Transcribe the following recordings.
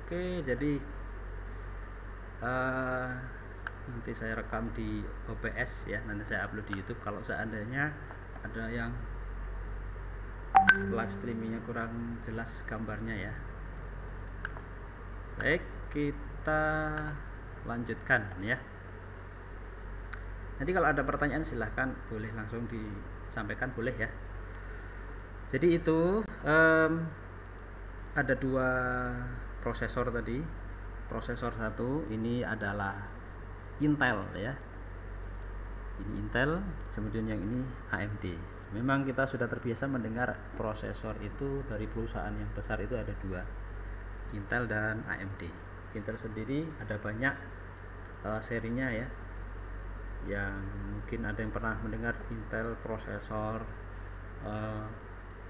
Oke, jadi eh, nanti saya rekam di OBS ya, nanti saya upload di YouTube. Kalau seandainya ada yang live streamingnya kurang jelas gambarnya ya. Baik, kita lanjutkan ya. Nanti kalau ada pertanyaan silahkan boleh langsung disampaikan, boleh ya. Jadi itu ada dua prosesor tadi. Prosesor satu ini adalah Intel ya. Ini Intel, kemudian yang ini AMD. Memang kita sudah terbiasa mendengar prosesor itu dari perusahaan yang besar itu ada dua, Intel dan AMD. Intel sendiri ada banyak serinya ya, yang mungkin ada yang pernah mendengar Intel prosesor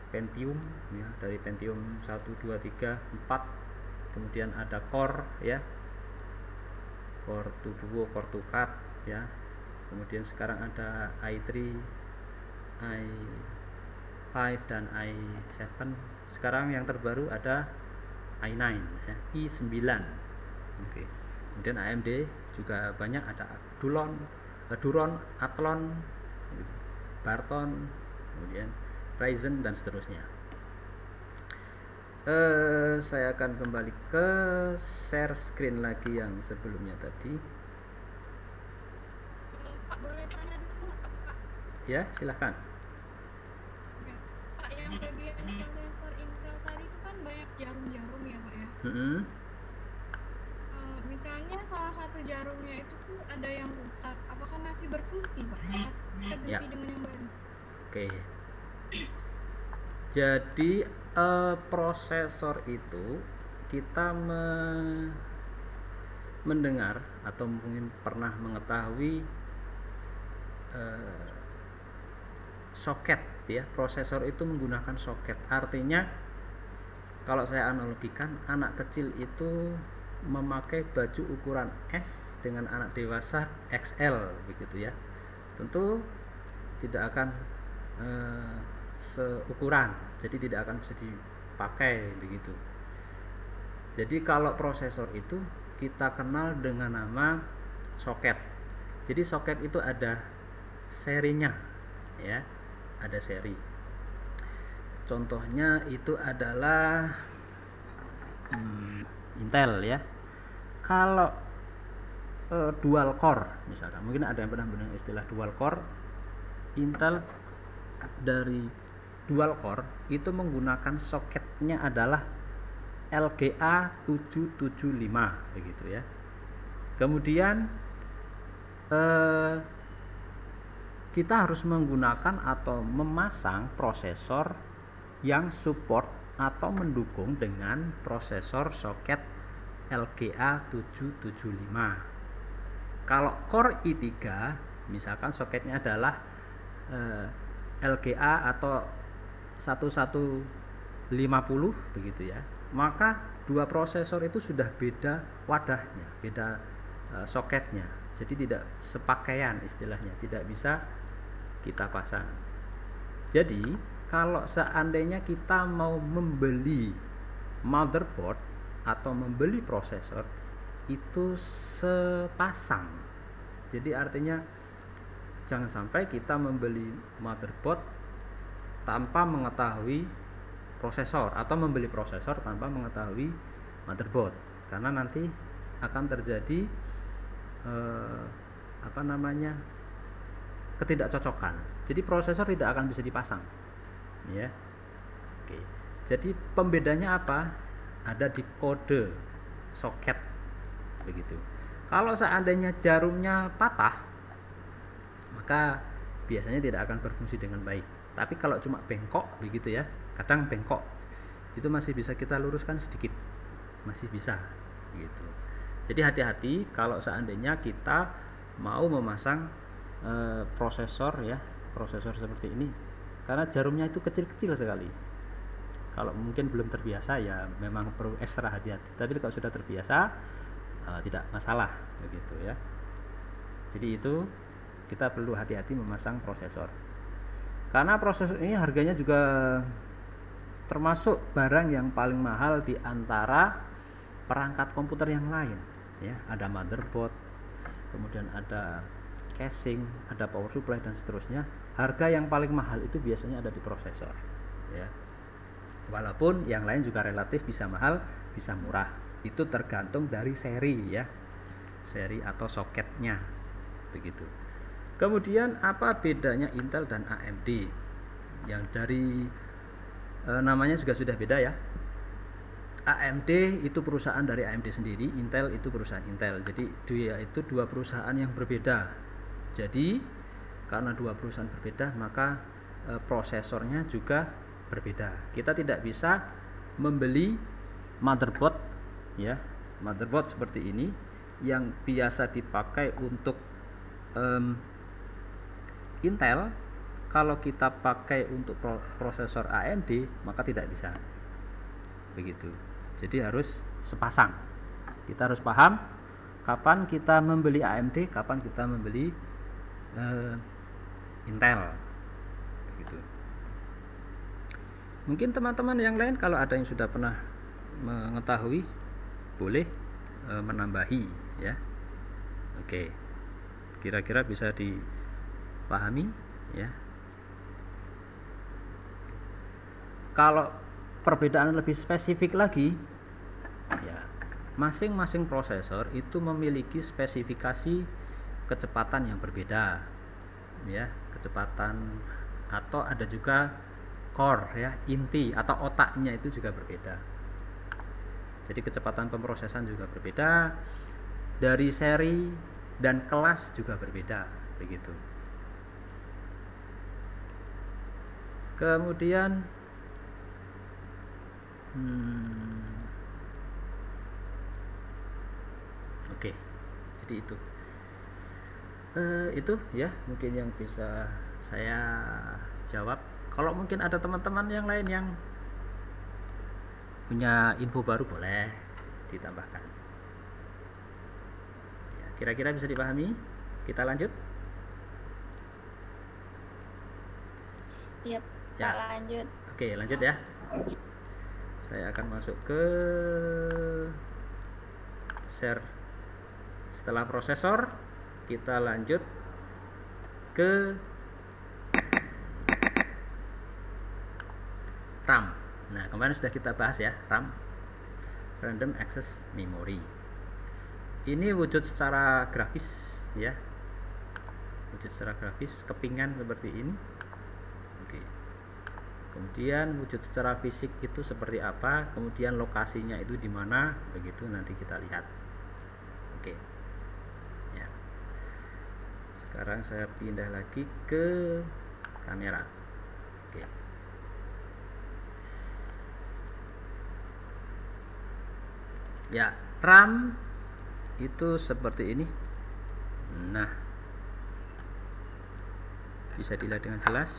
Pentium ya, dari Pentium 1, 2, 3, 4. Kemudian ada Core ya, Core 2 Duo, Core 2 Cat ya. Kemudian sekarang ada i3, i5 dan i7. Sekarang yang terbaru ada i9 ya, i9. Oke. Kemudian AMD juga banyak, ada Duron, Athlon, Barton, kemudian Ryzen dan seterusnya. Saya akan kembali ke share screen lagi yang sebelumnya tadi. Pak, boleh tanya dulu nggak, Pak? Ya, silahkan. Oke. Pak, yang bagian prosesor Intel tadi itu kan banyak jarum-jarum ya, Pak ya? Misalnya salah satu jarumnya itu tuh ada yang rusak, apakah masih berfungsi, Pak? Kita Ya. ganti dengan yang baru. Oke. Jadi prosesor itu kita mendengar atau mungkin pernah mengetahui soket ya. Prosesor itu menggunakan soket. Artinya kalau saya analogikan, anak kecil itu memakai baju ukuran S dengan anak dewasa XL begitu ya. Tentu tidak akan seukuran, jadi tidak akan bisa dipakai begitu. Jadi kalau prosesor itu kita kenal dengan nama soket. Jadi soket itu ada serinya ya, ada seri. Contohnya itu adalah Intel ya. Kalau dual core misalkan, mungkin ada yang pernah mendengar istilah dual core. Intel dari dual core itu menggunakan soketnya adalah LGA 775 begitu ya. Kemudian kita harus menggunakan atau memasang prosesor yang support atau mendukung dengan prosesor soket LGA 775. Kalau Core i3 misalkan soketnya adalah LGA atau 1150 begitu ya, maka dua prosesor itu sudah beda wadahnya, beda soketnya, jadi tidak sepakaian istilahnya, tidak bisa kita pasang. Jadi kalau seandainya kita mau membeli motherboard atau membeli prosesor itu sepasang, jadi artinya jangan sampai kita membeli motherboard tanpa mengetahui prosesor atau membeli prosesor tanpa mengetahui motherboard, karena nanti akan terjadi ketidakcocokan. Jadi prosesor tidak akan bisa dipasang ya. Oke. Jadi pembedanya apa? Ada di kode soket begitu. Kalau seandainya jarumnya patah, maka biasanya tidak akan berfungsi dengan baik. Tapi kalau cuma bengkok begitu ya, kadang bengkok itu masih bisa kita luruskan sedikit, masih bisa gitu. Jadi hati-hati kalau seandainya kita mau memasang prosesor ya, prosesor seperti ini, karena jarumnya itu kecil-kecil sekali. Kalau mungkin belum terbiasa ya memang perlu ekstra hati-hati. Tapi kalau sudah terbiasa tidak masalah begitu ya. Jadi itu kita perlu hati-hati memasang prosesor. Karena prosesor ini harganya juga termasuk barang yang paling mahal di antara perangkat komputer yang lain, ya. Ada motherboard, kemudian ada casing, ada power supply dan seterusnya. Harga yang paling mahal itu biasanya ada di prosesor, ya. Walaupun yang lain juga relatif bisa mahal, bisa murah. Itu tergantung dari seri, ya. Seri atau soketnya. Begitu. Kemudian apa bedanya Intel dan AMD? Yang dari namanya juga sudah beda, ya. AMD itu perusahaan dari AMD sendiri, Intel itu perusahaan Intel. Jadi dia itu dua perusahaan yang berbeda. Jadi karena dua perusahaan berbeda, maka prosesornya juga berbeda. Kita tidak bisa membeli motherboard, ya, motherboard seperti ini yang biasa dipakai untuk Intel. Kalau kita pakai untuk prosesor AMD, maka tidak bisa. Begitu. Jadi harus sepasang. Kita harus paham kapan kita membeli AMD, kapan kita membeli Intel, gitu. Mungkin teman-teman yang lain kalau ada yang sudah pernah mengetahui boleh menambahi, ya. Oke, kira-kira bisa dipahami, ya. Kalau perbedaan lebih spesifik lagi, ya, masing-masing prosesor itu memiliki spesifikasi kecepatan yang berbeda, ya, kecepatan, atau ada juga core, ya, inti atau otaknya itu juga berbeda. Jadi kecepatan pemrosesan juga berbeda, dari seri dan kelas juga berbeda, begitu. Kemudian oke, jadi itu ya mungkin yang bisa saya jawab. Kalau mungkin ada teman-teman yang lain yang punya info baru, boleh ditambahkan, ya, kira-kira bisa dipahami. Kita lanjut. Yep, ya. Pak, lanjut. Oke, lanjut, ya. Saya akan masuk ke share. Setelah prosesor, kita lanjut ke RAM. Nah, kemarin sudah kita bahas, ya, RAM, Random Access Memory. Ini wujud secara grafis, ya, wujud secara grafis, kepingan seperti ini. Oke. Kemudian wujud secara fisik itu seperti apa, kemudian lokasinya itu di mana, begitu nanti kita lihat. Oke. Ya. Sekarang saya pindah lagi ke kamera. Oke. Ya, RAM itu seperti ini. Nah, bisa dilihat dengan jelas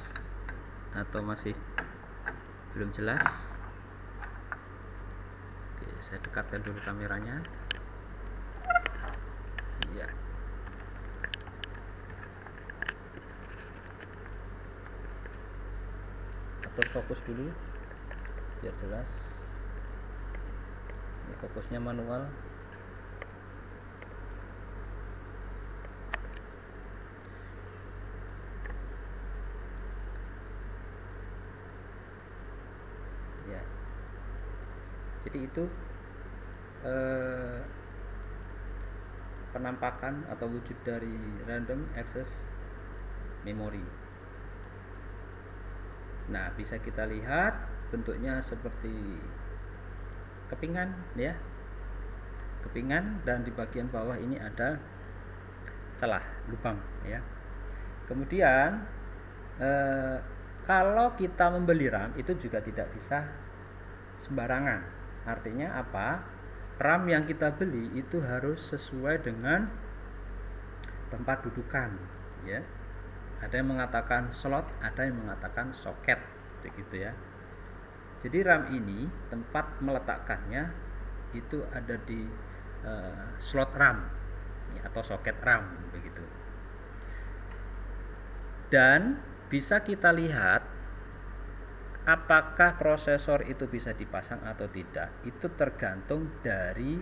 atau masih belum jelas? Oke, saya dekatkan dulu kameranya. Ya. Atur fokus dulu biar jelas. Ini fokusnya manual. Ya. Jadi itu penampakan atau wujud dari Random Access Memory. Nah, bisa kita lihat bentuknya seperti kepingan, ya, kepingan, dan di bagian bawah ini ada celah, lubang, ya. Kemudian kalau kita membeli RAM itu juga tidak bisa sembarangan. Artinya apa? RAM yang kita beli itu harus sesuai dengan tempat dudukan, ya. Ada yang mengatakan slot, ada yang mengatakan soket, begitu, ya. Jadi RAM ini tempat meletakkannya itu ada di slot RAM, ya, atau soket RAM, begitu. Dan bisa kita lihat apakah prosesor itu bisa dipasang atau tidak itu tergantung dari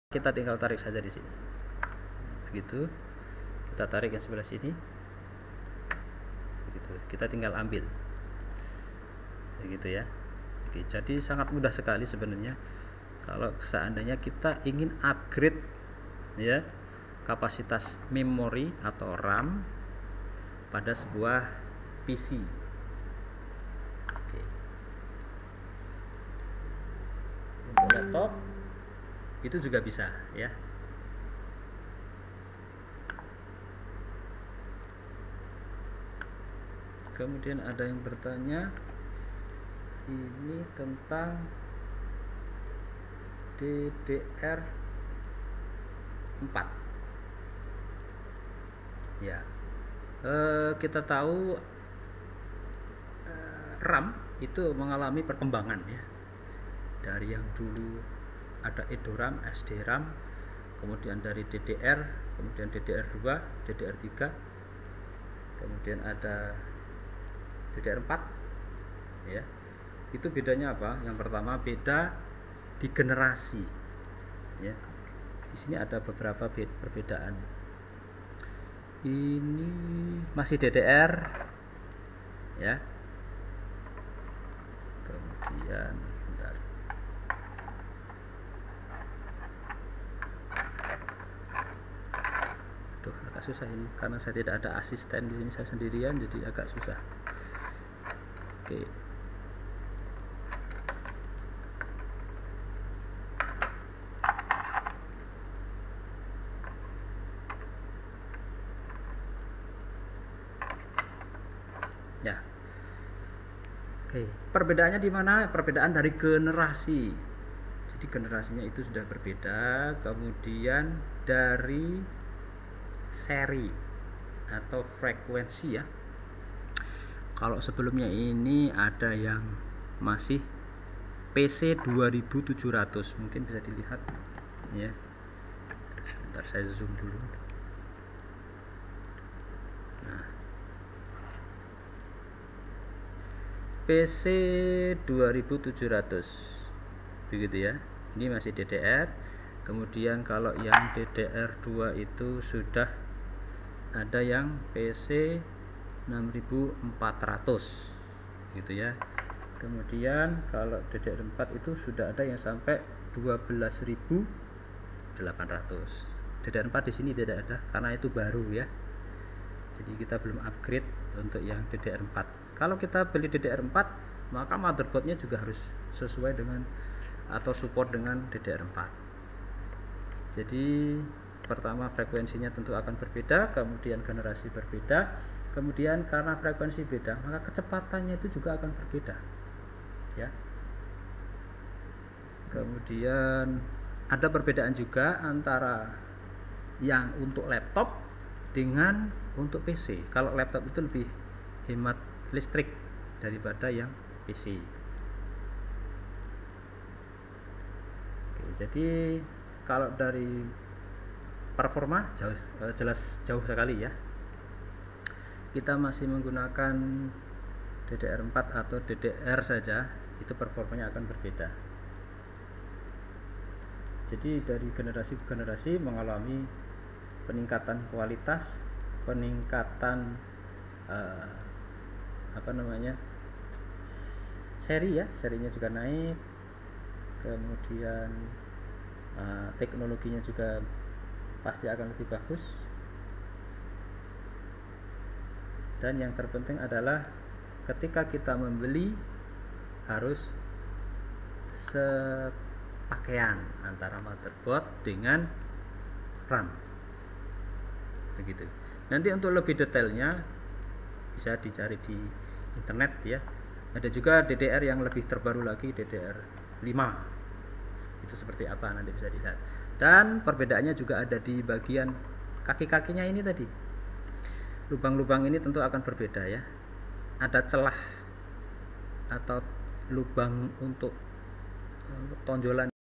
kita tinggal tarik saja di sini. Begitu. Kita tarik yang sebelah sini. Begitu. Kita tinggal ambil. Begitu ya. Oke, jadi sangat mudah sekali sebenarnya kalau seandainya kita ingin upgrade ya kapasitas memori atau RAM pada sebuah PC. Oke. Untuk laptop itu juga bisa ya. Kemudian ada yang bertanya ini tentang DDR4 ya. Kita tahu RAM itu mengalami perkembangan ya, dari yang dulu ada EDORAM, SDRAM, kemudian dari DDR, kemudian DDR2, DDR3, kemudian ada DDR4 ya. Itu bedanya apa? Yang pertama beda di generasi ya. Di sini ada beberapa perbedaan. Ini masih DDR ya. Kemudian bentar. Aduh, agak susah ini karena saya tidak ada asisten di sini, saya sendirian jadi agak susah. Oke. Ya. Oke, perbedaannya di mana? Perbedaan dari generasi. Jadi generasinya itu sudah berbeda, kemudian dari seri atau frekuensi ya. Kalau sebelumnya ini ada yang masih PC 2700, mungkin bisa dilihat ya. Sebentar saya zoom dulu. Nah, PC 2700 begitu ya. Ini masih DDR. Kemudian kalau yang DDR2 itu sudah ada yang PC 6400 gitu ya. Kemudian kalau DDR4 itu sudah ada yang sampai 12800. DDR4 di sini tidak ada karena itu baru ya. Jadi kita belum upgrade untuk yang DDR4. Kalau kita beli DDR4, maka motherboardnya juga harus sesuai dengan atau support dengan DDR4. Jadi pertama frekuensinya tentu akan berbeda, kemudian generasi berbeda, kemudian karena frekuensi beda, maka kecepatannya itu juga akan berbeda. Ya. Kemudian ada perbedaan juga antara yang untuk laptop dengan untuk PC. Kalau laptop itu lebih hemat listrik daripada yang PC. Oke, jadi kalau dari performa jelas jauh sekali ya. Kita masih menggunakan DDR4 atau DDR saja, itu performanya akan berbeda. Jadi dari generasi ke generasi mengalami peningkatan kualitas, peningkatan seri ya, serinya juga naik, kemudian teknologinya juga pasti akan lebih bagus, dan yang terpenting adalah ketika kita membeli harus sepakaian antara motherboard dengan RAM begitu. Nanti untuk lebih detailnya bisa dicari di internet ya. Ada juga DDR yang lebih terbaru lagi, DDR5 itu seperti apa nanti bisa dilihat. Dan perbedaannya juga ada di bagian kaki-kakinya ini tadi. Lubang-lubang ini tentu akan berbeda ya. Ada celah atau lubang untuk tonjolan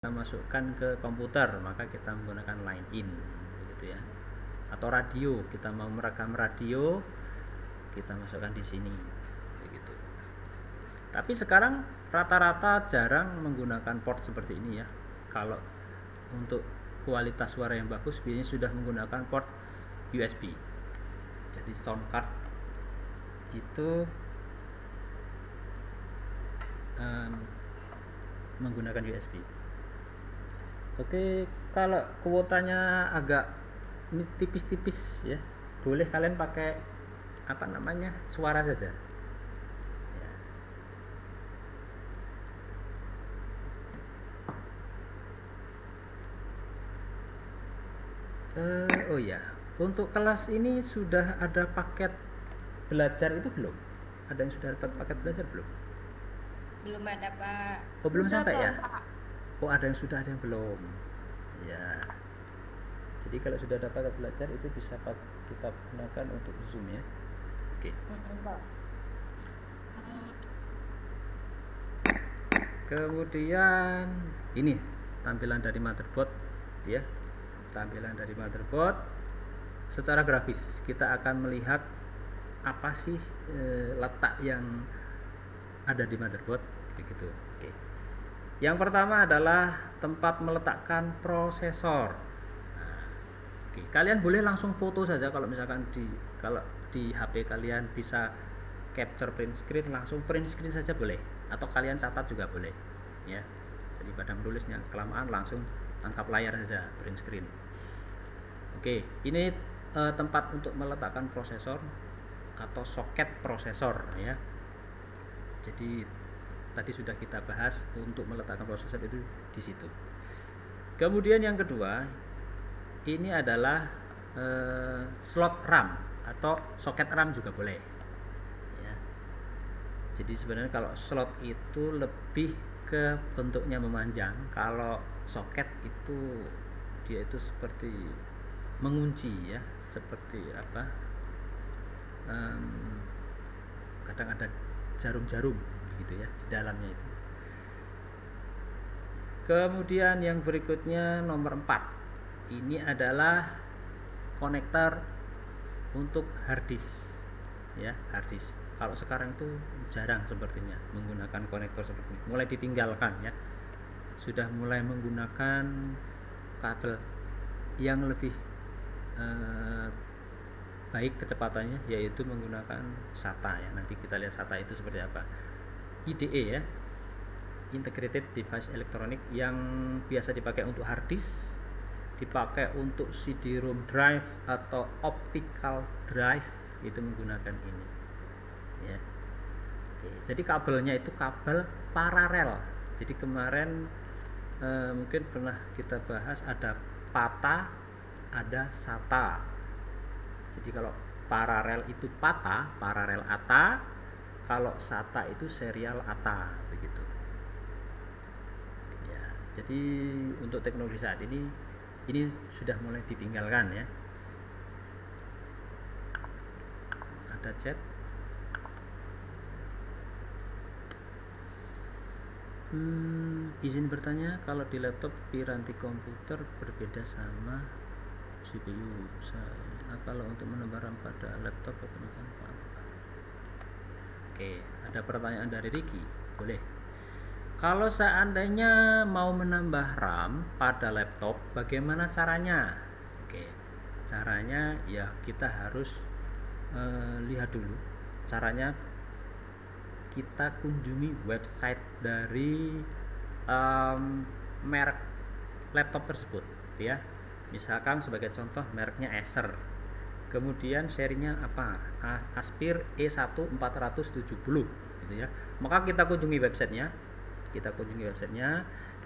kita masukkan ke komputer, maka kita menggunakan line in begitu ya. Atau radio, kita mau merekam radio, kita masukkan di sini begitu. Tapi sekarang rata-rata jarang menggunakan port seperti ini ya. Kalau untuk kualitas suara yang bagus biasanya sudah menggunakan port USB. Jadi sound card itu menggunakan USB. Oke, kalau kuotanya agak tipis-tipis ya, boleh kalian pakai apa namanya, suara saja ya. Oh ya, untuk kelas ini sudah ada paket belajar itu belum? Ada yang sudah dapat paket belajar belum? Belum ada, Pak. Oh, belum Udah, sampai ya? Pak. Oh, ada yang sudah, ada yang belum. Ya. Jadi kalau sudah ada paket belajar itu bisa kita gunakan untuk Zoom ya. Oke. Pak. Kemudian ini tampilan dari motherboard ya. Tampilan dari motherboard secara grafis kita akan melihat apa sih letak yang ada di motherboard begitu. Oke. Yang pertama adalah tempat meletakkan prosesor. Nah, oke, kalian boleh langsung foto saja kalau misalkan kalau di HP kalian bisa capture print screen, langsung print screen saja boleh, atau kalian catat juga boleh ya. Jadi pada menulisnya kelamaan langsung tangkap layar saja, print screen. Oke, ini tempat untuk meletakkan prosesor atau soket prosesor ya. Jadi tadi sudah kita bahas untuk meletakkan prosesor itu di situ. Kemudian yang kedua, ini adalah slot RAM atau soket RAM juga boleh ya. Jadi sebenarnya kalau slot itu lebih ke bentuknya memanjang, kalau soket itu dia itu seperti mengunci ya, seperti apa, kadang ada jarum-jarum gitu ya di dalamnya itu. Kemudian yang berikutnya nomor 4, ini adalah konektor untuk harddisk ya, harddisk. Kalau sekarang itu jarang sepertinya menggunakan konektor seperti ini, mulai ditinggalkan ya, sudah mulai menggunakan kabel yang lebih baik kecepatannya, yaitu menggunakan SATA ya. Nanti kita lihat SATA itu seperti apa. IDE ya, Integrated Device Electronic, yang biasa dipakai untuk hard disk, dipakai untuk CD-ROM drive atau optical drive, itu menggunakan ini ya. Oke, jadi kabelnya itu kabel paralel. Jadi kemarin mungkin pernah kita bahas ada PATA, ada SATA. Jadi kalau paralel itu PATA, paralel ATA, kalau SATA itu serial ATA begitu ya. Jadi untuk teknologi saat ini sudah mulai ditinggalkan ya. Ada chat. Izin bertanya, kalau di laptop piranti komputer berbeda sama CPU. Kalau untuk menambah RAM pada laptop macam apa? Oke, ada pertanyaan dari Ricky. Boleh. Kalau seandainya mau menambah RAM pada laptop, bagaimana caranya? Oke, caranya ya kita harus lihat dulu. Caranya kita kunjungi website dari merek laptop tersebut ya. Misalkan sebagai contoh mereknya Acer, kemudian serinya apa, Aspir E1470 gitu ya. Maka kita kunjungi websitenya,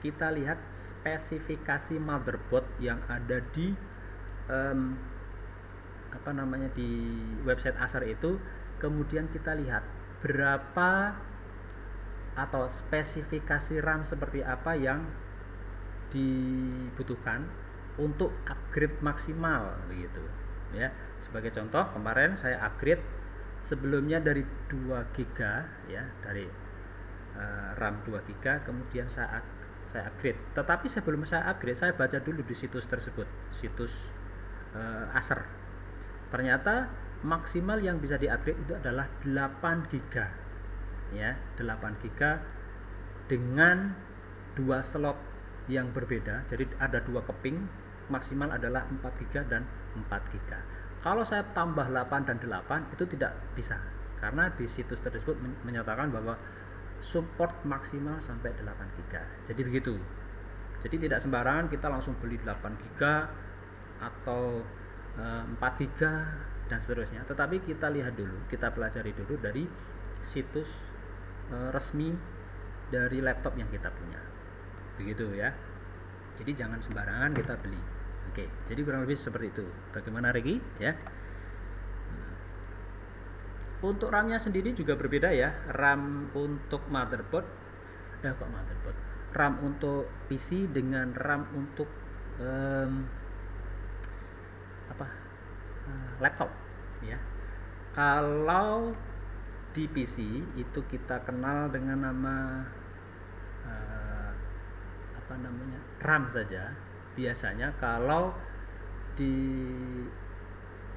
kita lihat spesifikasi motherboard yang ada di di website Acer itu. Kemudian kita lihat berapa atau spesifikasi RAM seperti apa yang dibutuhkan untuk upgrade maksimal begitu ya. Sebagai contoh, kemarin saya upgrade sebelumnya dari 2 GB ya, dari RAM 2 GB, kemudian saya saya upgrade. Tetapi sebelum saya upgrade, saya baca dulu di situs tersebut, situs Acer. Ternyata maksimal yang bisa di-upgrade itu adalah 8 GB. Ya, 8 GB dengan 2 slot yang berbeda. Jadi ada 2 keping, maksimal adalah 4 GB dan 4 GB. Kalau saya tambah 8 dan 8 itu tidak bisa, karena di situs tersebut menyatakan bahwa support maksimal sampai 8 GB. Jadi begitu. Jadi tidak sembarangan kita langsung beli 8 GB atau 4 GB dan seterusnya. Tetapi kita lihat dulu, kita pelajari dulu dari situs resmi dari laptop yang kita punya. Begitu ya. Jadi jangan sembarangan kita beli. Oke, jadi kurang lebih seperti itu. Bagaimana Regi ya? Untuk RAM-nya sendiri juga berbeda ya. RAM untuk motherboard, RAM untuk PC dengan RAM untuk laptop ya. Kalau di PC itu kita kenal dengan nama RAM saja. Biasanya kalau di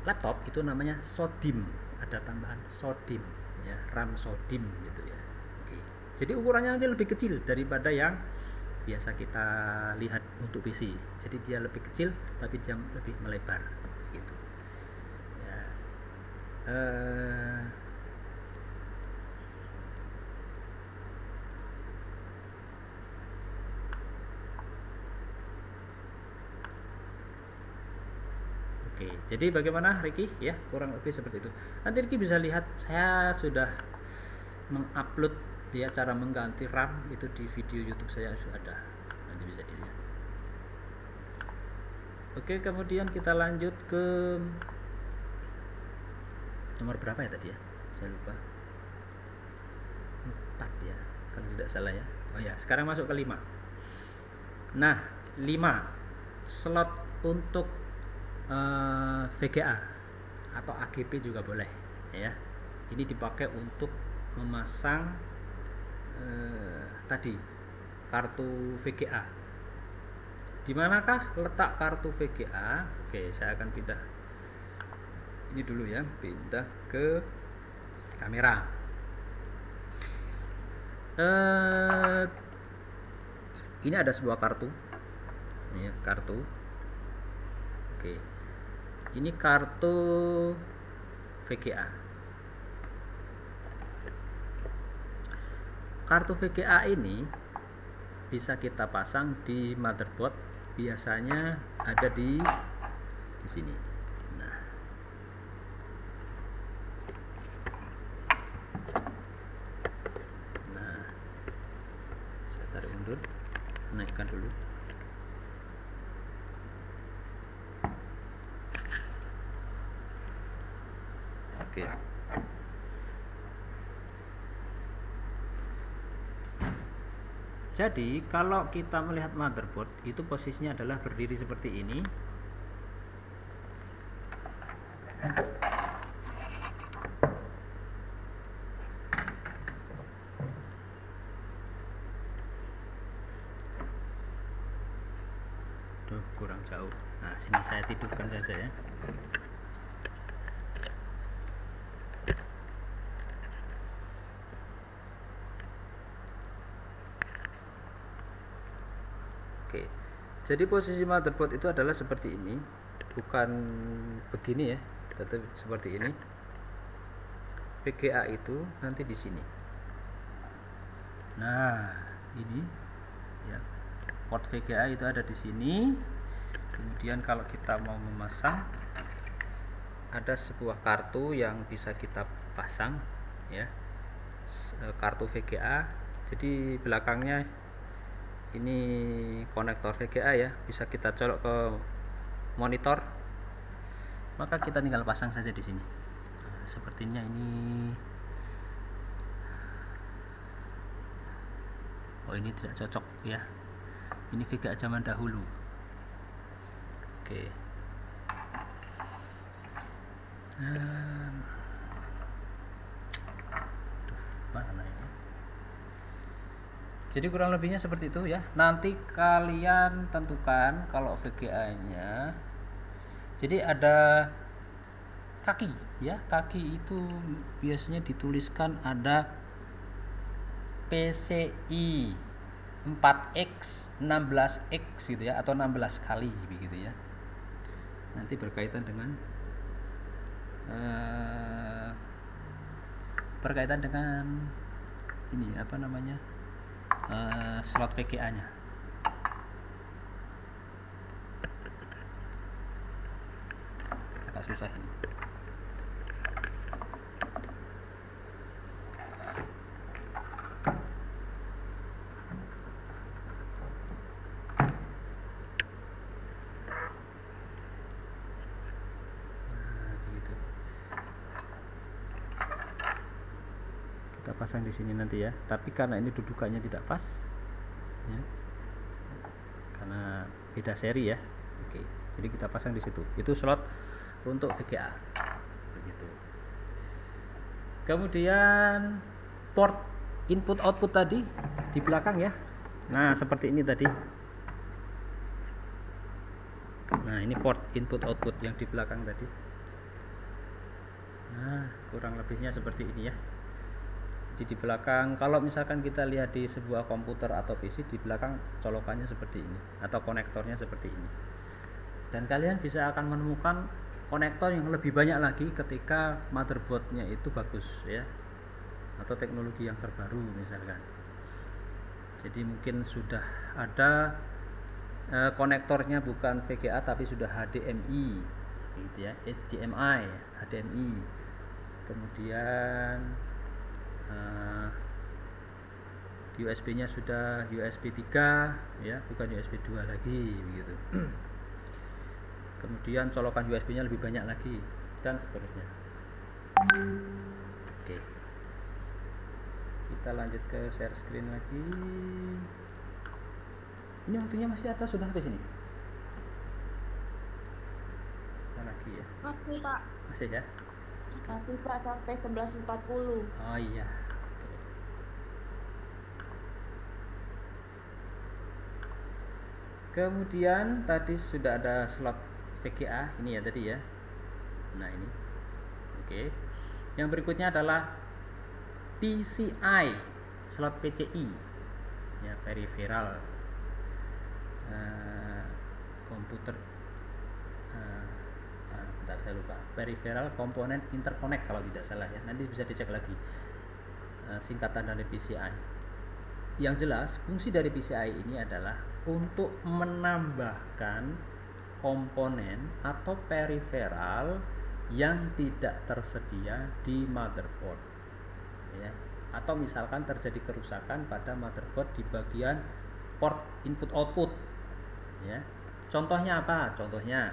laptop itu namanya SODIMM, ada tambahan SODIMM ya, RAM SODIMM gitu ya. Oke. Jadi ukurannya nanti lebih kecil daripada yang biasa kita lihat untuk PC. Jadi dia lebih kecil tapi dia lebih melebar gitu. Ya. Oke, jadi bagaimana Ricky ya, kurang lebih seperti itu. Nanti Ricky bisa lihat saya sudah mengupload ya cara mengganti RAM itu di video YouTube saya sudah ada, nanti bisa dilihat. Oke, kemudian kita lanjut ke nomor berapa ya tadi ya, saya lupa, 4 ya kalau tidak salah ya. Oh ya, sekarang masuk ke 5. Nah, 5 slot untuk VGA atau AGP juga boleh ya. Ini dipakai untuk memasang tadi kartu VGA. Dimanakah letak kartu VGA? Oke, saya akan pindah ini dulu ya, pindah ke kamera. Ini ada sebuah kartu ya, kartu. Oke, ini kartu VGA. Kartu VGA ini bisa kita pasang di motherboard, biasanya ada di sini. Nah, saya tarik mundur, naikkan dulu. Oke. Jadi kalau kita melihat motherboard itu posisinya adalah berdiri seperti ini. Duh, kurang jauh. Nah, sini saya tidurkan saja ya. Oke, jadi posisi motherboard itu adalah seperti ini, bukan begini ya, tetapi seperti ini. VGA itu nanti di sini. Nah, ini ya, port VGA itu ada di sini. Kemudian kalau kita mau memasang, ada sebuah kartu yang bisa kita pasang ya, kartu VGA. Jadi belakangnya ini konektor VGA ya, bisa kita colok ke monitor, maka kita tinggal pasang saja di sini. Nah, sepertinya ini, oh ini tidak cocok ya, ini VGA zaman dahulu. Oke, mana ini? Jadi kurang lebihnya seperti itu ya. Nanti kalian tentukan kalau VGA-nya. Jadi ada kaki ya. Kaki itu biasanya dituliskan ada PCI 4X 16X gitu ya, atau 16 kali begitu ya. Nanti berkaitan dengan ini apa namanya, slot VGA-nya. Agak susah ini. Kita pasang di sini nanti ya, tapi karena ini dudukannya tidak pas ya, karena beda seri ya. Oke, jadi kita pasang di situ. Itu slot untuk VGA begitu. Kemudian port input output tadi di belakang ya. Nah seperti ini tadi. Nah ini port input output yang di belakang tadi. Nah kurang lebihnya seperti ini ya. Jadi di belakang, kalau misalkan kita lihat di sebuah komputer atau PC, di belakang colokannya seperti ini atau konektornya seperti ini. Dan kalian bisa akan menemukan konektor yang lebih banyak lagi ketika motherboardnya itu bagus ya, atau teknologi yang terbaru misalkan. Jadi mungkin sudah ada konektornya bukan VGA tapi sudah HDMI gitu ya, HDMI, HDMI. Kemudian USB-nya sudah USB 3 ya, bukan USB 2 lagi begitu. Kemudian colokan USB-nya lebih banyak lagi dan seterusnya. Oke. Kita lanjut ke share screen lagi. Ini waktunya masih ada, sudah sampai sini. Kita lagi ya. Masih Pak. Masih ya. Masih Pak sampai 11.40. Oh iya. Oke. Kemudian tadi sudah ada slot VGA ini ya tadi ya. Nah ini. Oke. Yang berikutnya adalah PCI, slot PCI. Ya, peripheral komputer. Bentar, saya lupa. Peripheral Component Interconnect kalau tidak salah ya. Nanti bisa dicek lagi singkatan dari PCI. Yang jelas fungsi dari PCI ini adalah untuk menambahkan komponen atau peripheral yang tidak tersedia di motherboard ya. Atau misalkan terjadi kerusakan pada motherboard di bagian port input output ya. Contohnya apa? Contohnya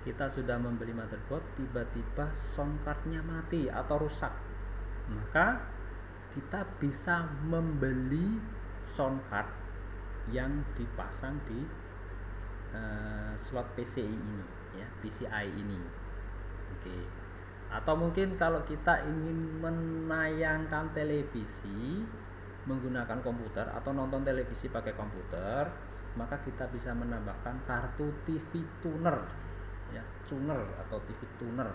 kita sudah membeli motherboard, tiba-tiba sound cardnya mati atau rusak, maka kita bisa membeli sound card yang dipasang di slot PCI ini ya, PCI ini. Oke. Atau mungkin kalau kita ingin menayangkan televisi menggunakan komputer atau nonton televisi pakai komputer, maka kita bisa menambahkan kartu TV tuner ya, tuner atau TV tuner.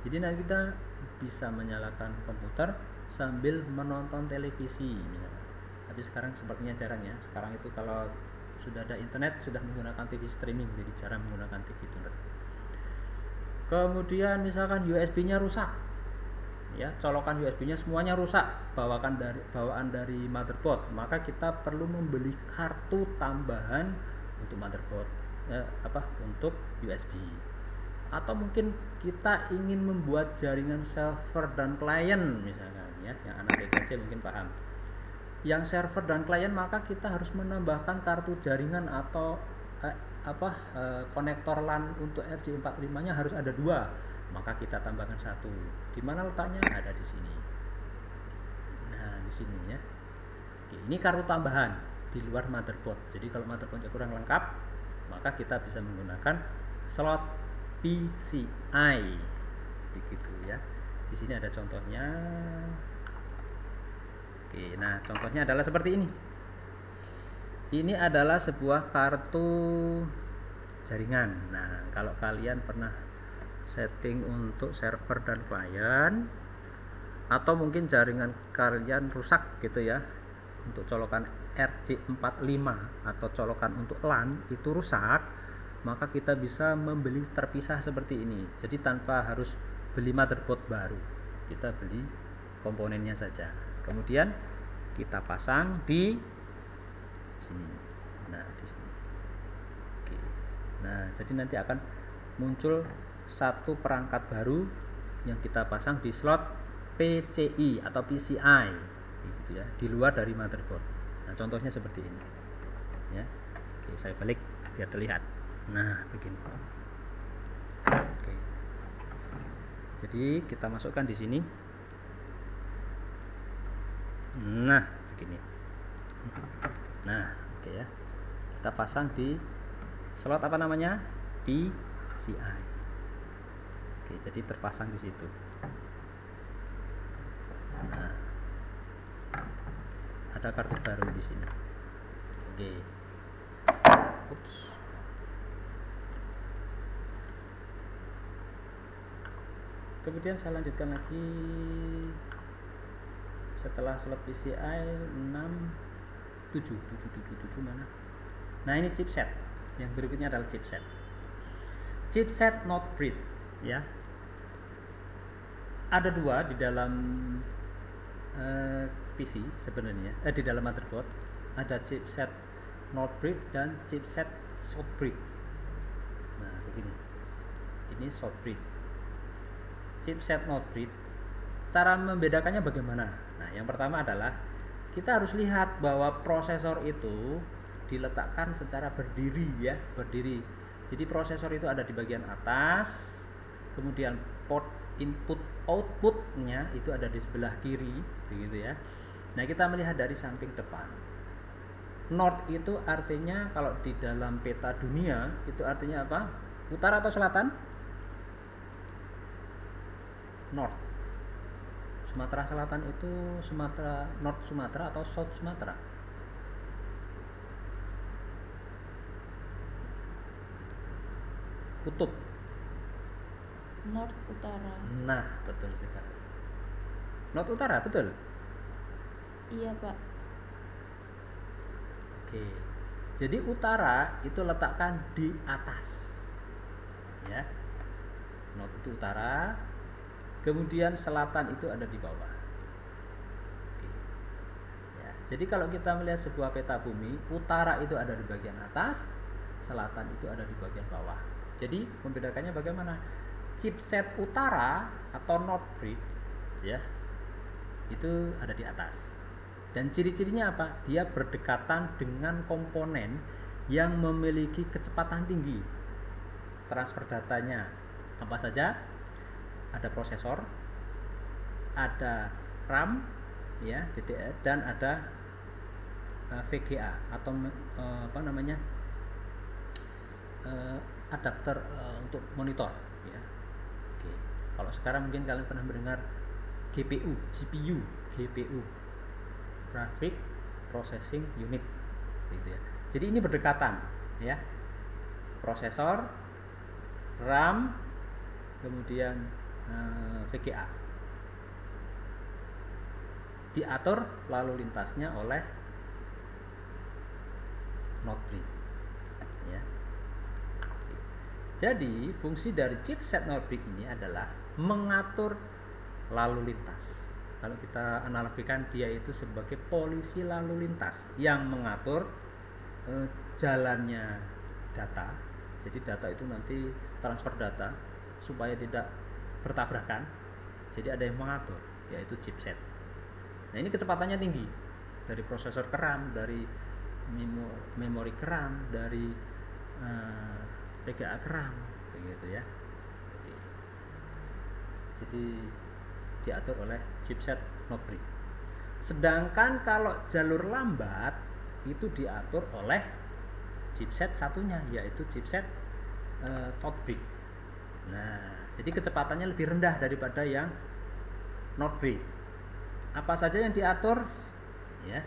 Jadi nanti kita bisa menyalakan komputer sambil menonton televisi misalnya. Tapi sekarang sepertinya jarang ya. Sekarang itu kalau sudah ada internet sudah menggunakan TV streaming, jadi jarang menggunakan TV tuner. Kemudian misalkan USB-nya rusak ya, colokan USB-nya semuanya rusak, bawaan dari motherboard, maka kita perlu membeli kartu tambahan untuk motherboard untuk USB. Atau mungkin kita ingin membuat jaringan server dan klien misalkan ya, yang anak TKJ mungkin paham. Yang server dan klien, maka kita harus menambahkan kartu jaringan atau konektor LAN untuk RJ45-nya harus ada 2, maka kita tambahkan 1. Di mana letaknya? Ada di sini. Nah, di sini ya. Oke, ini kartu tambahan di luar motherboard. Jadi kalau motherboardnya kurang lengkap, maka kita bisa menggunakan slot PCI. Begitu ya. Di sini ada contohnya. Oke, nah contohnya adalah seperti ini. Ini adalah sebuah kartu jaringan. Nah, kalau kalian pernah setting untuk server dan klien, atau mungkin jaringan kalian rusak gitu ya, untuk colokan RJ45 atau colokan untuk LAN itu rusak, maka kita bisa membeli terpisah seperti ini. Jadi tanpa harus beli motherboard baru, kita beli komponennya saja, kemudian kita pasang di sini. Nah, di sini. Oke. Nah, jadi nanti akan muncul satu perangkat baru yang kita pasang di slot PCI atau PCI gitu ya, di luar dari motherboard. Nah, contohnya seperti ini. Ya. Oke, saya balik biar terlihat. Nah, begini. Oke. Jadi kita masukkan di sini. Nah, begini. Nah, oke ya. Kita pasang di slot apa namanya? PCI. Oke, jadi terpasang di situ. Nah, ada kartu baru di sini. Oke. Ups. Kemudian saya lanjutkan lagi. Setelah slot PCI 7 mana? Nah, ini chipset. Yang berikutnya adalah chipset. Chipset not breed ya. Ada dua di dalam PC sebenarnya, di dalam motherboard ada chipset not breed dan chipset short breed. Nah, begini. Ini short breed. Chipset not breed. Cara membedakannya bagaimana? Nah, yang pertama adalah kita harus lihat bahwa prosesor itu diletakkan secara berdiri ya, berdiri. Jadi prosesor itu ada di bagian atas, kemudian port input outputnya itu ada di sebelah kiri, begitu ya. Nah, kita melihat dari samping depan. North itu artinya kalau di dalam peta dunia itu artinya apa? Utara atau selatan? North. Sumatera Selatan itu Sumatera, North Sumatera atau South Sumatera? Kutub. North utara. Nah, betul sekali. North utara, betul? Iya, Pak. Oke. Jadi utara itu letakkan di atas. Ya. North itu utara, kemudian selatan itu ada di bawah. Oke. Ya. Jadi kalau kita melihat sebuah peta bumi, utara itu ada di bagian atas, selatan itu ada di bagian bawah. Jadi membedakannya bagaimana? Chipset utara atau North breed ya, itu ada di atas. Dan ciri-cirinya apa? Dia berdekatan dengan komponen yang memiliki kecepatan tinggi. Transfer datanya apa saja? Ada prosesor, ada RAM ya, DDR, dan ada VGA atau apa namanya? Adapter untuk monitor ya. Oke. Kalau sekarang mungkin kalian pernah mendengar GPU, GPU, Graphic Processing Unit gitu ya. Jadi ini berdekatan ya. Prosesor, RAM, kemudian VGA. Diatur lalu lintasnya oleh North breed ya. Jadi fungsi dari chipset North breed ini adalah mengatur lalu lintas. Kalau kita analogikan, dia itu sebagai polisi lalu lintas yang mengatur jalannya data. Jadi data itu nanti transfer data supaya tidak bertabrakan. Jadi ada yang mengatur, yaitu chipset. Nah, ini kecepatannya tinggi dari prosesor ke RAM, dari memori ke RAM, dari VGA ke RAM, begitu ya. Oke. Jadi diatur oleh chipset North breed. Sedangkan kalau jalur lambat itu diatur oleh chipset satunya, yaitu chipset short breed. Nah, jadi kecepatannya lebih rendah daripada yang North breed. Apa saja yang diatur? ya.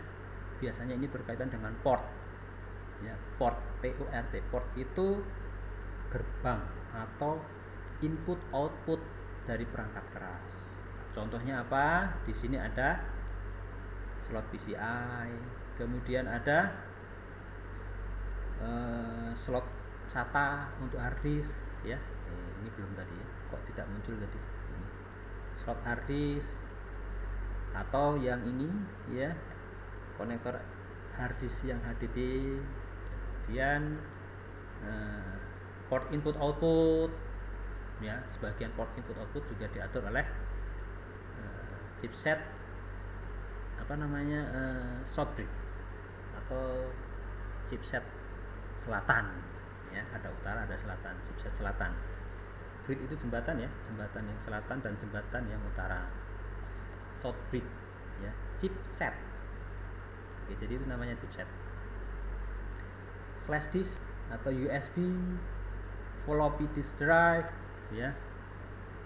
Biasanya ini berkaitan dengan port, ya. Port, PORT, port itu gerbang atau input output dari perangkat keras. Contohnya apa? Di sini ada slot PCI, kemudian ada slot SATA untuk hard disk, ya. Ini belum tadi ya, kok tidak muncul tadi. Ini slot hard disk, atau yang ini ya, konektor hard disk yang HDD, kemudian port input output, ya. Sebagian port input output juga diatur oleh chipset apa namanya, Southbridge atau chipset selatan, ya. Ada utara, ada selatan, chipset selatan. Bridge itu jembatan, ya, jembatan yang selatan dan jembatan yang utara. Southbridge, ya, chipset. Oke, jadi itu namanya chipset. Flash disk atau USB, floppy disk drive, ya,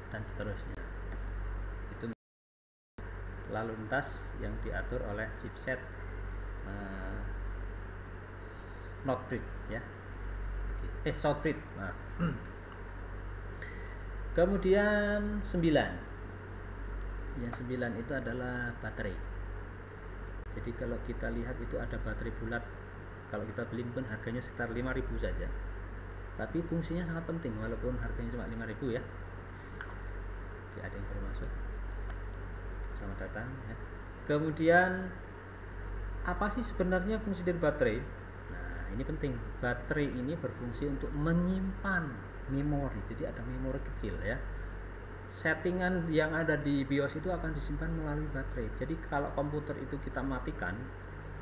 dan seterusnya. Itu lalu lintas yang diatur oleh chipset Northbridge, ya. Southbridge. Nah. Kemudian 9. Yang 9 itu adalah baterai. Jadi kalau kita lihat itu ada baterai bulat. Kalau kita beli pun harganya sekitar 5.000 saja. Tapi fungsinya sangat penting walaupun harganya cuma 5.000, ya. Oke, ada yang baru masuk. Selamat datang, ya. Kemudian apa sih sebenarnya fungsi dari baterai? Nah, ini penting. Baterai ini berfungsi untuk menyimpan memori. Jadi ada memori kecil, ya. Settingan yang ada di BIOS itu akan disimpan melalui baterai. Jadi kalau komputer itu kita matikan,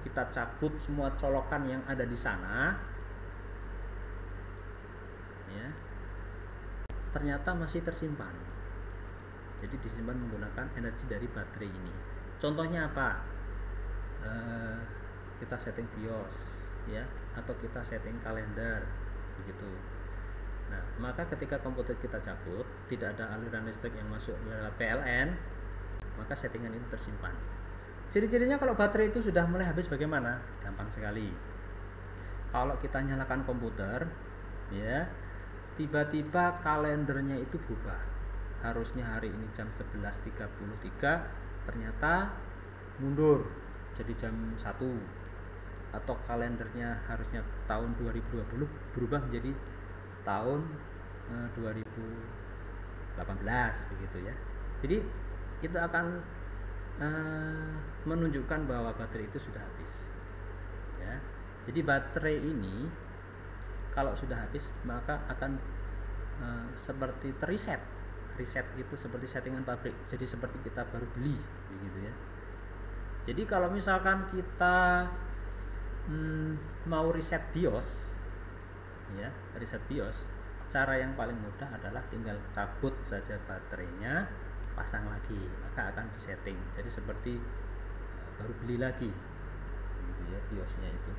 kita cabut semua colokan yang ada di sana, ya, ternyata masih tersimpan. Jadi disimpan menggunakan energi dari baterai ini. Contohnya apa? Kita setting BIOS, ya, atau kita setting kalender, begitu. Nah, maka ketika komputer kita cabut, tidak ada aliran listrik yang masuk lewat PLN, maka settingan itu tersimpan. Ciri-cirinya kalau baterai itu sudah mulai habis bagaimana? Gampang sekali. Kalau kita nyalakan komputer, ya, tiba-tiba kalendernya itu berubah. Harusnya hari ini jam 11.33, ternyata mundur jadi jam 1. Atau kalendernya harusnya tahun 2020 berubah menjadi tahun 2018, begitu, ya. Jadi itu akan menunjukkan bahwa baterai itu sudah habis, ya. Jadi baterai ini kalau sudah habis maka akan seperti teriset. Reset itu seperti settingan pabrik, jadi seperti kita baru beli, begitu, ya. Jadi kalau misalkan kita mau reset BIOS, ya, reset BIOS, cara yang paling mudah adalah tinggal cabut saja baterainya, pasang lagi, maka akan disetting. Jadi seperti baru beli lagi, gitu, ya, BIOSnya itu.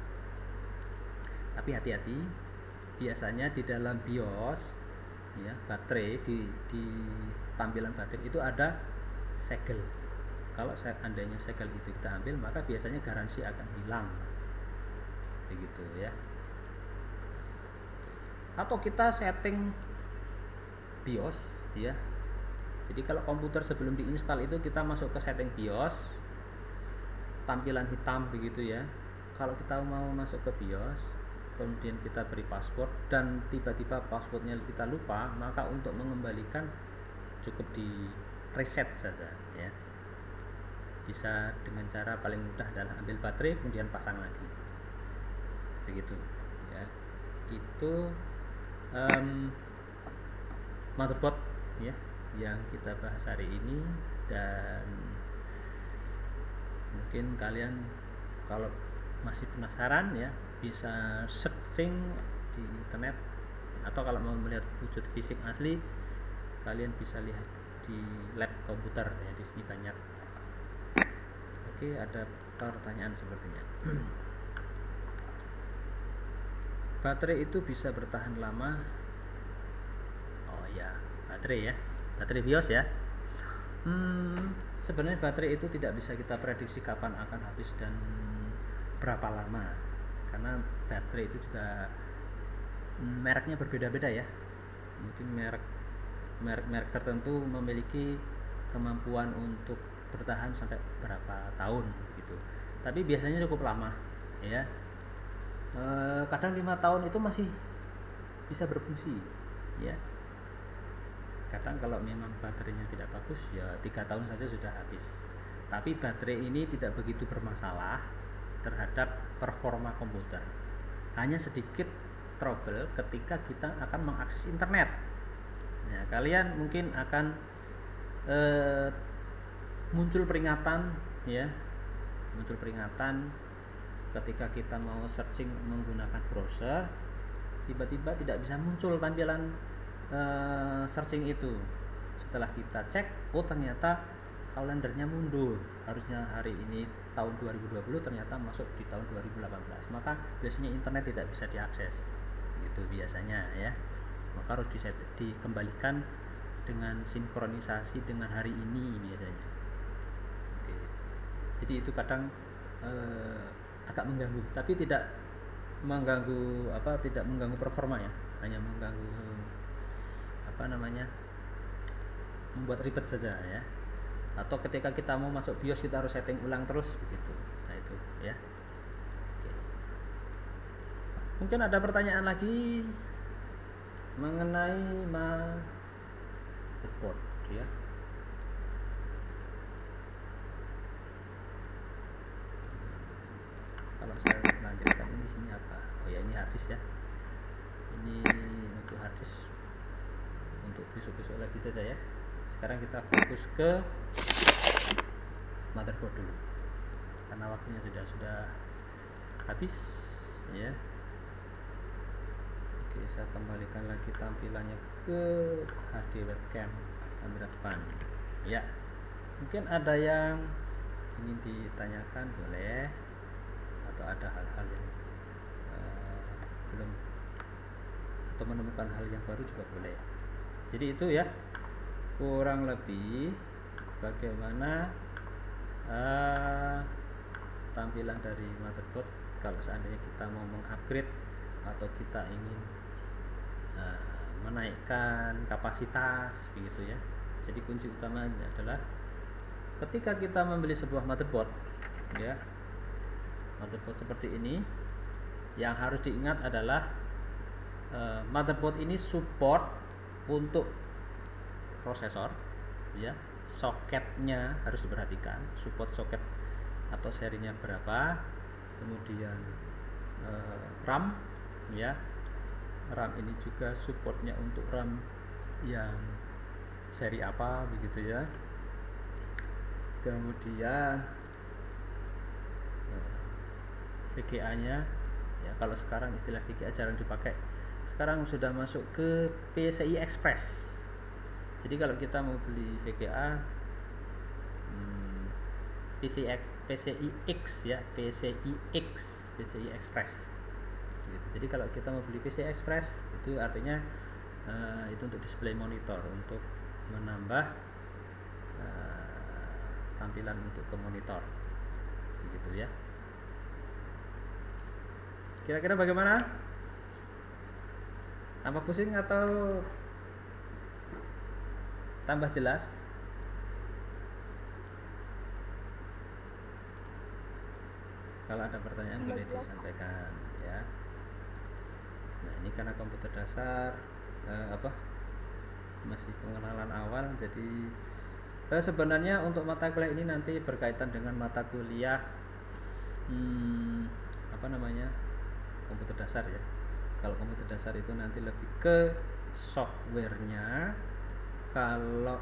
Tapi hati-hati, biasanya di dalam BIOS, ya, baterai di tampilan baterai itu ada segel. Kalau seandainya segel itu kita ambil, maka biasanya garansi akan hilang, begitu, ya. Atau kita setting BIOS, ya. Jadi kalau komputer sebelum diinstal itu kita masuk ke setting BIOS, tampilan hitam, begitu, ya. Kalau kita mau masuk ke BIOS, kemudian kita beri password dan tiba-tiba passwordnya kita lupa, maka untuk mengembalikan cukup di reset saja, ya. Bisa dengan cara paling mudah adalah ambil baterai kemudian pasang lagi, begitu, ya. Itu motherboard, ya, yang kita bahas hari ini. Dan mungkin kalian kalau masih penasaran, ya, bisa searching di internet, atau kalau mau melihat wujud fisik asli kalian bisa lihat di lab komputer, ya, di sini banyak. Oke, ada pertanyaan sepertinya. Baterai itu bisa bertahan lama. Oh ya, baterai, ya, baterai BIOS, ya. sebenarnya baterai itu tidak bisa kita prediksi kapan akan habis dan berapa lama, karena baterai itu juga mereknya berbeda-beda ya. Mungkin merek tertentu memiliki kemampuan untuk bertahan sampai berapa tahun begitu, tapi biasanya cukup lama ya. Kadang 5 tahun itu masih bisa berfungsi ya. Kadang kalau memang baterainya tidak bagus ya 3 tahun saja sudah habis. Tapi baterai ini tidak begitu bermasalah terhadap performa komputer. Hanya sedikit trouble ketika kita akan mengakses internet. Nah, kalian mungkin akan muncul peringatan ya, muncul peringatan ketika kita mau searching menggunakan browser, tiba-tiba tidak bisa muncul tampilan searching itu. Setelah kita cek, oh ternyata kalendernya mundur, harusnya hari ini tahun 2020 ternyata masuk di tahun 2018, maka biasanya internet tidak bisa diakses itu biasanya ya. Maka harus dikembalikan dengan sinkronisasi dengan hari ini biasanya. Oke. Jadi itu kadang agak mengganggu, tapi tidak mengganggu tidak mengganggu performa ya, hanya mengganggu membuat ribet saja ya. Atau ketika kita mau masuk BIOS kita harus setting ulang terus begitu. Nah itu ya. Oke. Mungkin ada pertanyaan lagi mengenai motherboard ya. Kalau saya lanjutkan ini sini apa? Oh ya, ini harddisk ya. Ini untuk harddisk untuk besok-besok lagi saja ya. Sekarang kita fokus ke motherboard dulu karena waktunya sudah habis ya. Oke, saya kembalikan lagi tampilannya ke HD webcam kamera depan ya. Mungkin ada yang ingin ditanyakan, boleh, atau ada hal-hal yang belum, atau menemukan hal yang baru juga boleh. Jadi itu ya kurang lebih bagaimana tampilan dari motherboard kalau seandainya kita mau mengupgrade atau kita ingin menaikkan kapasitas begitu ya. Jadi kunci utamanya adalah ketika kita membeli sebuah motherboard ya, motherboard seperti ini, yang harus diingat adalah motherboard ini support untuk prosesor ya. Soketnya harus diperhatikan, support soket atau serinya berapa, kemudian RAM ya, RAM ini juga supportnya untuk RAM yang seri apa begitu ya. Kemudian VGA nya ya, kalau sekarang istilah VGA jarang dipakai, sekarang sudah masuk ke PCI Express. Jadi kalau kita mau beli VGA PCI X ya, PCI Express gitu. Jadi kalau kita mau beli PCI Express itu artinya itu untuk display monitor, untuk menambah tampilan untuk ke monitor begitu ya. Kira-kira bagaimana? Tambah pusing atau tambah jelas? Kalau ada pertanyaan boleh disampaikan ya. Nah, ini karena komputer dasar masih pengenalan awal, jadi sebenarnya untuk mata kuliah ini nanti berkaitan dengan mata kuliah komputer dasar ya. Kalau komputer dasar itu nanti lebih ke softwarenya, kalau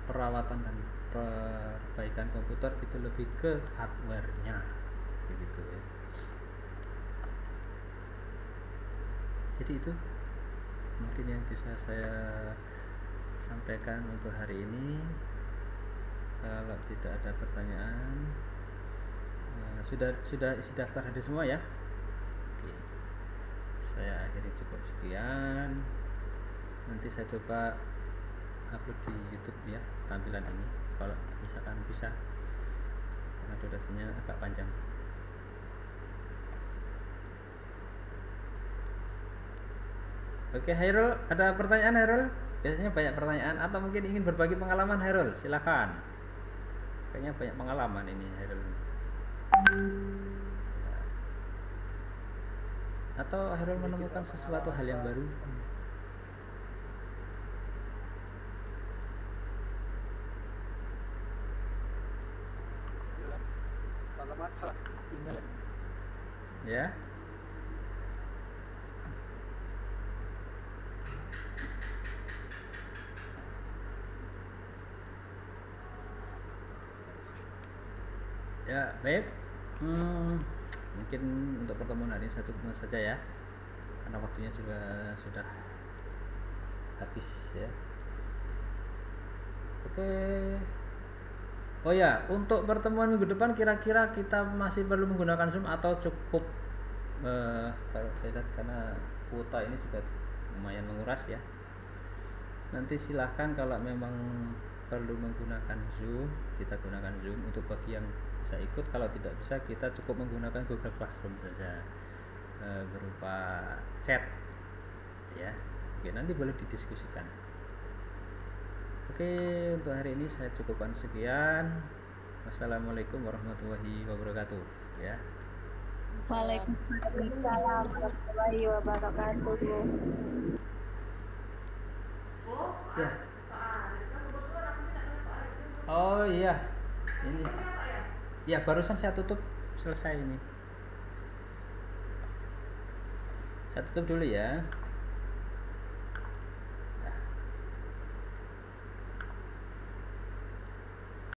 perawatan dan perbaikan komputer itu lebih ke hardwarenya begitu ya. Jadi itu mungkin yang bisa saya sampaikan untuk hari ini. Kalau tidak ada pertanyaan, sudah isi daftar hadir semua ya. Oke. Saya akhiri cukup sekian. Nanti saya coba upload di YouTube ya tampilan ini. kalau misalkan bisa, karena durasinya agak panjang. Oke, Hairul, ada pertanyaan Hairul? Biasanya banyak pertanyaan, atau mungkin ingin berbagi pengalaman Hairul? Silakan. Kayaknya banyak pengalaman ini Hairul. Ya. Atau Hairul menemukan sesuatu hal yang baru? Ya. Ya, baik. Mungkin untuk pertemuan hari ini satu saja ya, karena waktunya juga sudah habis ya. Oke. Oh ya, untuk pertemuan minggu depan kira-kira kita masih perlu menggunakan Zoom atau cukup kalau saya lihat karena kuota ini juga lumayan menguras ya. Nanti silahkan kalau memang perlu menggunakan Zoom, kita gunakan Zoom untuk bagi yang bisa ikut. Kalau tidak bisa, kita cukup menggunakan Google Classroom saja berupa chat ya. Oke, nanti boleh didiskusikan. Oke, untuk hari ini saya cukupkan sekian. Wassalamualaikum warahmatullahi wabarakatuh ya. Waalaikumsalam warahmatullahi wabarakatuh. Ya. Oh iya, ini. Ya barusan saya tutup, selesai ini. Saya tutup dulu ya.